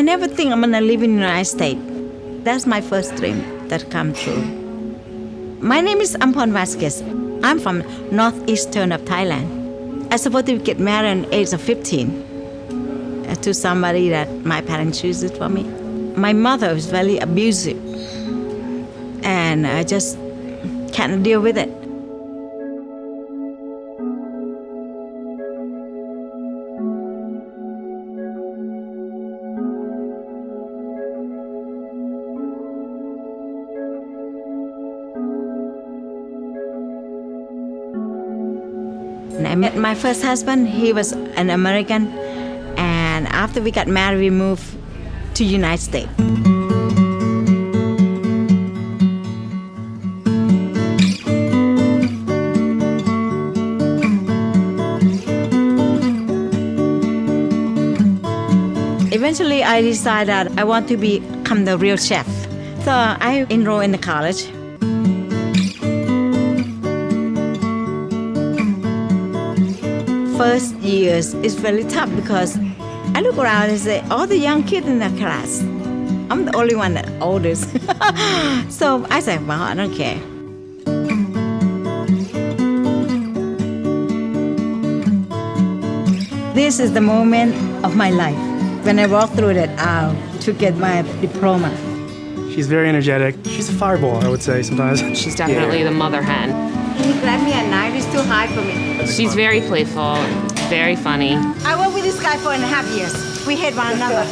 never think I'm gonna live in the United States. That's my first dream that come true. My name is Ampon Vasquez. I'm from northeastern of Thailand. I supposed to get married at the age of 15 to somebody that my parents choose it for me. My mother was very abusive, and I just can't deal with it. And I met my first husband. He was an American, and after we got married, we moved to United States. Eventually, I decided that I want to become the real chef. So I enrolled in the college. First years is very tough because I look around and say, all the young kids in the class, I'm the only one that oldest. So I said, well, I don't care. This is the moment of my life when I walk through that aisle to get my diploma. She's very energetic. She's a fireball, I would say, sometimes. She's definitely the mother hen. He grabbed me at night, it's too high for me. She's very playful, very funny. I worked with this guy for 4.5 years. We hate one another.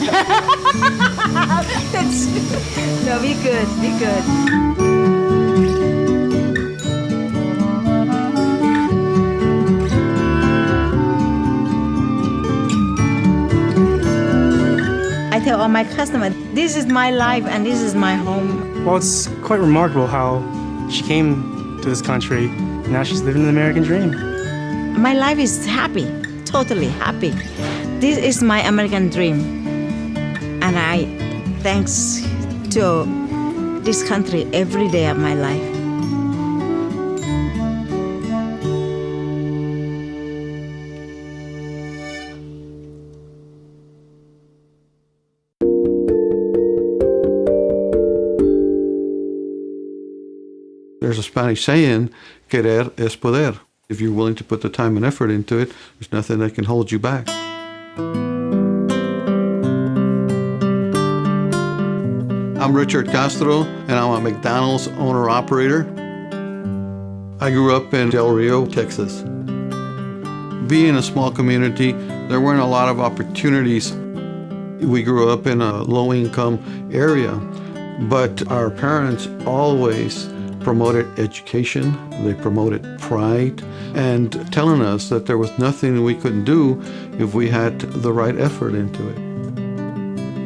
No, we good, we good. I tell all my customers, this is my life and this is my home. Well, it's quite remarkable how she came to this country, and now she's living the American dream. My life is happy, totally happy. This is my American dream. And I thanks to this country every day of my life. There's a Spanish saying, querer es poder. If you're willing to put the time and effort into it, there's nothing that can hold you back. I'm Richard Castro, and I'm a McDonald's owner-operator. I grew up in Del Rio, Texas. Being a small community, there weren't a lot of opportunities. We grew up in a low-income area, but our parents always promoted education, they promoted pride, and telling us that there was nothing we couldn't do if we had the right effort into it.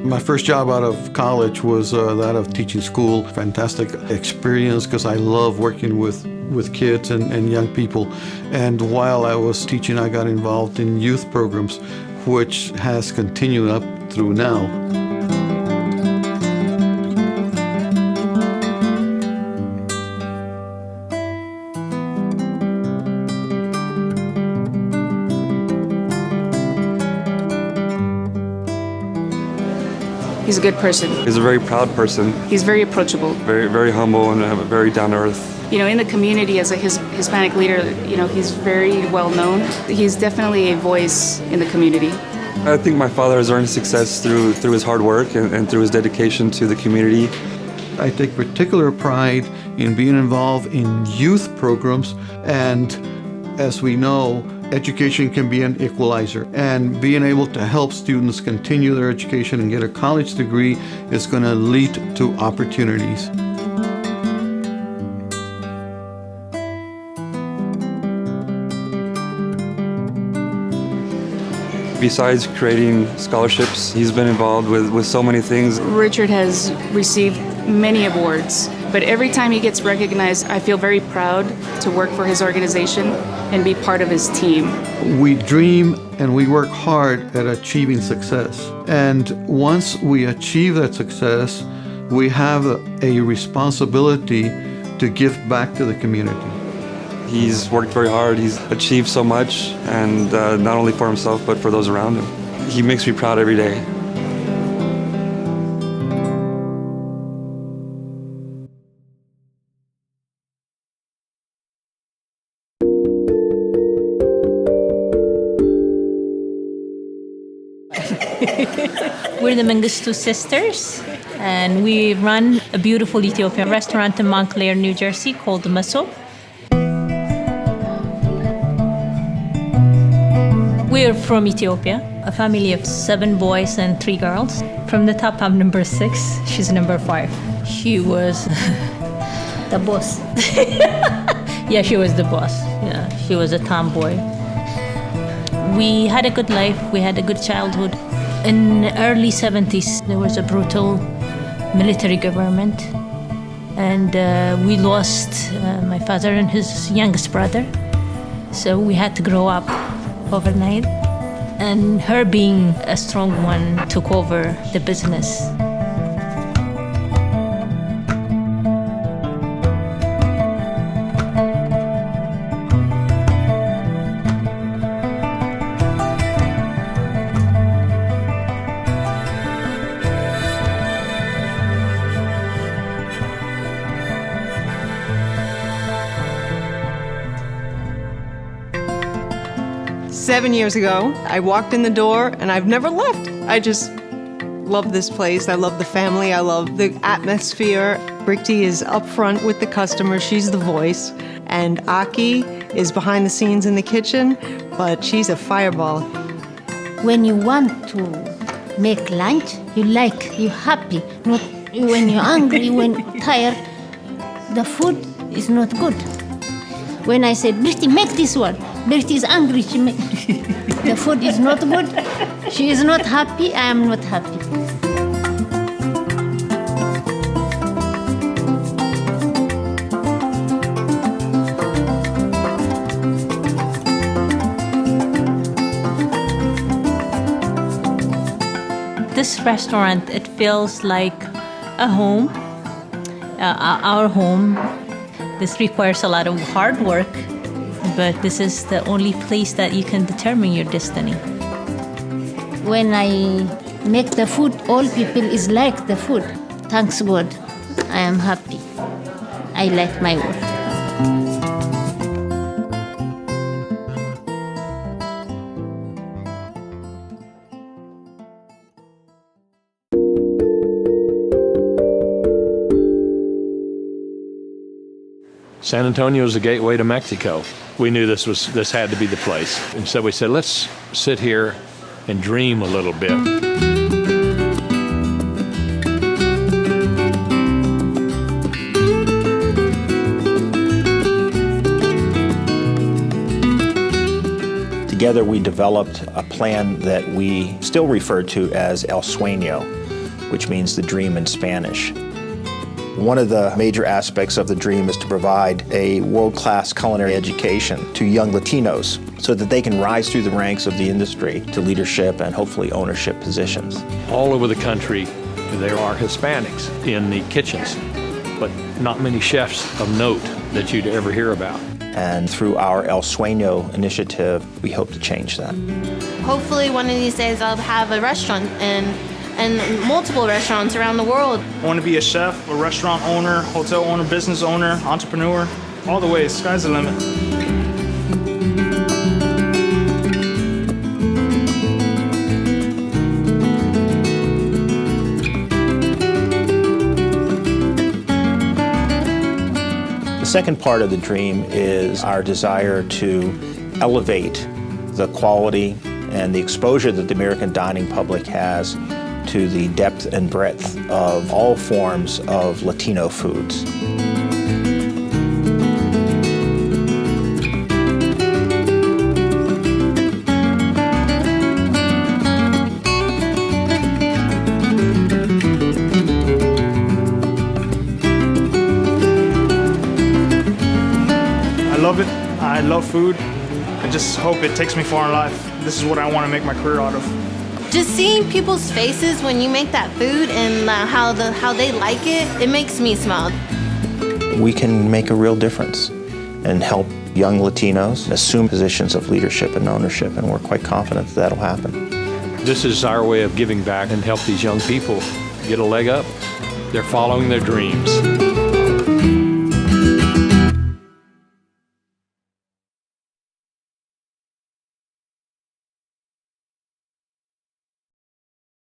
My first job out of college was that of teaching school. Fantastic experience because I love working with kids and young people. And while I was teaching, I got involved in youth programs, which has continued up through now. He's a good person. He's a very proud person. He's very approachable. Very, very humble and very down to earth. You know, in the community as a Hispanic leader, you know, he's very well known. He's definitely a voice in the community. I think my father has earned success through his hard work and through his dedication to the community. I take particular pride in being involved in youth programs, and as we know, education can be an equalizer, and being able to help students continue their education and get a college degree is going to lead to opportunities. Besides creating scholarships, he's been involved with so many things. Richard has received many awards, but every time he gets recognized, I feel very proud to work for his organization and be part of his team. We dream and we work hard at achieving success. And once we achieve that success, we have a responsibility to give back to the community. He's worked very hard. He's achieved so much, and not only for himself, but for those around him. He makes me proud every day. We're the Mengistu sisters, and we run a beautiful Ethiopian restaurant in Montclair, New Jersey called the Maso. We're from Ethiopia, a family of 7 boys and 3 girls. From the top, I'm number 6. She's number 5. She was The boss. yeah, she was the boss. Yeah, she was a tomboy. We had a good life. We had a good childhood. In the early 70s, there was a brutal military government, and we lost my father and his youngest brother. So we had to grow up overnight, and her being a strong one took over the business. Seven years ago, I walked in the door and I've never left. I just love this place. I love the family. I love the atmosphere. Brikti is up front with the customer. She's the voice. And Aki is behind the scenes in the kitchen, but she's a fireball. When you want to make lunch, you're happy. Not when you're hungry, when tired, the food is not good. When I said, Brikti, make this one. Brikti is angry. The food is not good. She is not happy. I am not happy. This restaurant, it feels like a home, our home. This requires a lot of hard work, but this is the only place that you can determine your destiny. When I make the food, all people is like the food. Thanks God, I am happy. I like my work. San Antonio is the gateway to Mexico. We knew this had to be the place. And so we said, let's sit here and dream a little bit. Together we developed a plan that we still refer to as El Sueño, which means the dream in Spanish. One of the major aspects of the dream is to provide a world-class culinary education to young Latinos so that they can rise through the ranks of the industry to leadership and hopefully ownership positions. All over the country, there are Hispanics in the kitchens, but not many chefs of note that you'd ever hear about. And through our El Sueño initiative, we hope to change that. Hopefully one of these days I'll have a restaurant and multiple restaurants around the world. I want to be a chef, a restaurant owner, hotel owner, business owner, entrepreneur, all the way, sky's the limit. The second part of the dream is our desire to elevate the quality and the exposure that the American dining public has to the depth and breadth of all forms of Latino foods. I love it. I love food. I just hope it takes me far in life. This is what I want to make my career out of. Just seeing people's faces when you make that food and how they like it, it makes me smile. We can make a real difference and help young Latinos assume positions of leadership and ownership, and we're quite confident that that'll happen. This is our way of giving back and help these young people get a leg up. They're following their dreams.